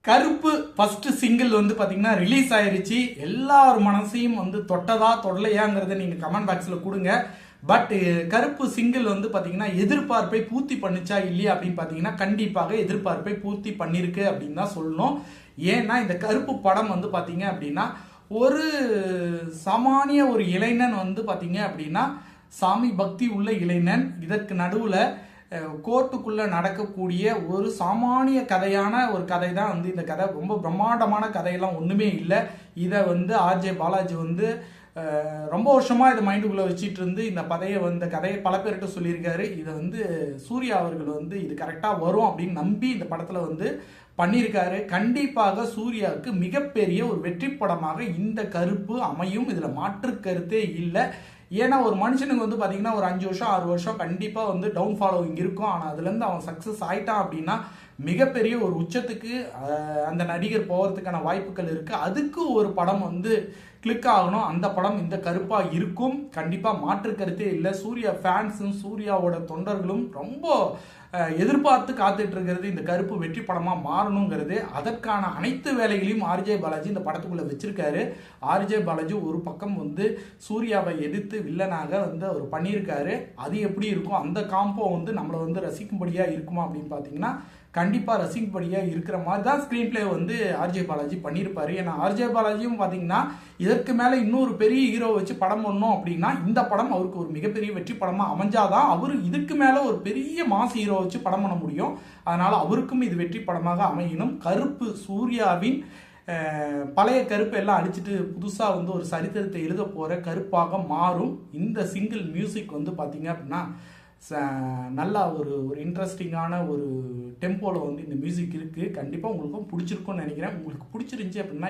கருப்பு first single வந்து பாத்தீங்கன்னா ரிலீஸ் ஆயிருச்சு. எல்லார் மனசையும் வந்து தொட்டதா தொடலையாங்கிறத நீங்க கமெண்ட் பாக்ஸ்ல கொடுங்க. பட் கருப்பு சிங்கிள் வந்து பாத்தீங்கன்னா எதிர்பார்ப்பை பூர்த்தி பண்ணுச்சா இல்லையா அப்படின்னு பாத்தீங்கன்னா கண்டிப்பாக எதிர்பார்ப்பை பூர்த்தி பண்ணிருக்கு அப்படின்னு தான் சொல்லணும். ஏன்னா இந்த கருப்பு படம் வந்து பாத்தீங்க அப்படின்னா ஒரு சாமானிய ஒரு இளைஞன் வந்து பாத்தீங்க அப்படின்னா சாமி பக்தி உள்ள இளைஞன், இதற்கு நடுவுல கோர்ட்டுக்குள்ள நடக்கக்கூடிய ஒரு சாமானிய கதையான ஒரு கதை தான் வந்து இந்த கதை. ரொம்ப பிரம்மாண்டமான கதையெல்லாம் ஒண்ணுமே இல்லை. இதை வந்து ஆர்ஜே பாலாஜி வந்து ரொம்ப வருஷமா இதை மைண்டுக்குள்ள வச்சுட்டு இருந்து இந்த கதையை பல பேர்கிட்ட சொல்லியிருக்காரு. இதை வந்து சூர்யா அவர்கள் வந்து இது கரெக்டா வரும் அப்படின்னு நம்பி இந்த படத்துல வந்து பண்ணியிருக்காரு. கண்டிப்பாக சூர்யாவுக்கு மிகப்பெரிய ஒரு வெற்றி படமாக இந்த கருப்பு அமையும், இதுல மாற்று கருத்தே இல்லை. ஏன்னா ஒரு மனுஷனுக்கு வந்து பாத்தீங்கன்னா ஒரு 5 வருஷம் 6 வருஷம் கண்டிப்பா வந்து டவுன் ஃபாலோவிங் இருக்கும். ஆனா அதுல இருந்து அவன் சக்சஸ் ஆயிட்டான் அப்படின்னா மிகப்பெரிய ஒரு உச்சத்துக்கு அந்த நடிகர் போகிறதுக்கான வாய்ப்புகள் இருக்கு. அதுக்கு ஒரு படம் வந்து கிளிக் ஆகணும். அந்த படம் இந்த கருப்பா இருக்கும், கண்டிப்பா மாற்று கருத்தே இல்லை. சூர்யா ஃபேன்ஸும் சூர்யாவோட தொண்டர்களும் ரொம்ப எதிர்பார்த்து காத்துட்டு இருக்கிறது இந்த கருப்பு வெற்றி படமா மாறணுங்கிறது. அதற்கான அனைத்து வேலைகளையும் ஆர்ஜே பாலாஜி இந்த படத்துக்குள்ள வச்சிருக்காரு. ஆர்ஜே பாலாஜி ஒரு பக்கம் வந்து சூர்யாவை எதிர்த்து வில்லனாக வந்து அவர் பண்ணியிருக்காரு. அது எப்படி இருக்கும், அந்த காம்போ வந்து நம்மளை வந்து ரசிக்கும்படியா இருக்குமா அப்படின்னு பாத்தீங்கன்னா கண்டிப்பா ரசிக்கும்படியா இருக்கிற மாதிரி தான் ஸ்கிரீன் பிளே வந்து ஆர்ஜே பாலாஜி பண்ணியிருப்பாரு. ஏன்னா ஆர்ஜே பாலாஜியும் பாத்தீங்கன்னா இதற்கு மேல இன்னொரு பெரிய ஹீரோ வச்சு படம் பண்ணோம் அப்படின்னா இந்த படம் அவருக்கு ஒரு மிகப்பெரிய வெற்றி படமா அமைஞ்சாதான் அவரு இதுக்கு மேல ஒரு பெரிய மாஸ் ஹீரோ வச்சு படம் பண்ண முடியும். அதனால அவருக்கும் இது வெற்றி படமாக அமையணும். கருப்பு சூர்யாவின் பழைய கருப்பு எல்லாம் அடிச்சுட்டு புதுசா வந்து ஒரு சரித்திரத்தை எழுத போற கருப்பாக மாறும். இந்த சிங்கிள் மியூசிக் வந்து பாத்தீங்க அப்படின்னா நல்லா ஒரு ஒரு இன்ட்ரெஸ்டிங்கான ஒரு டெம்போல வந்து இந்த மியூசிக் இருக்கு. கண்டிப்பா உங்களுக்கும் பிடிச்சிருக்கும்னு நினைக்கிறேன். உங்களுக்கு பிடிச்சிருந்துச்சு அப்படின்னா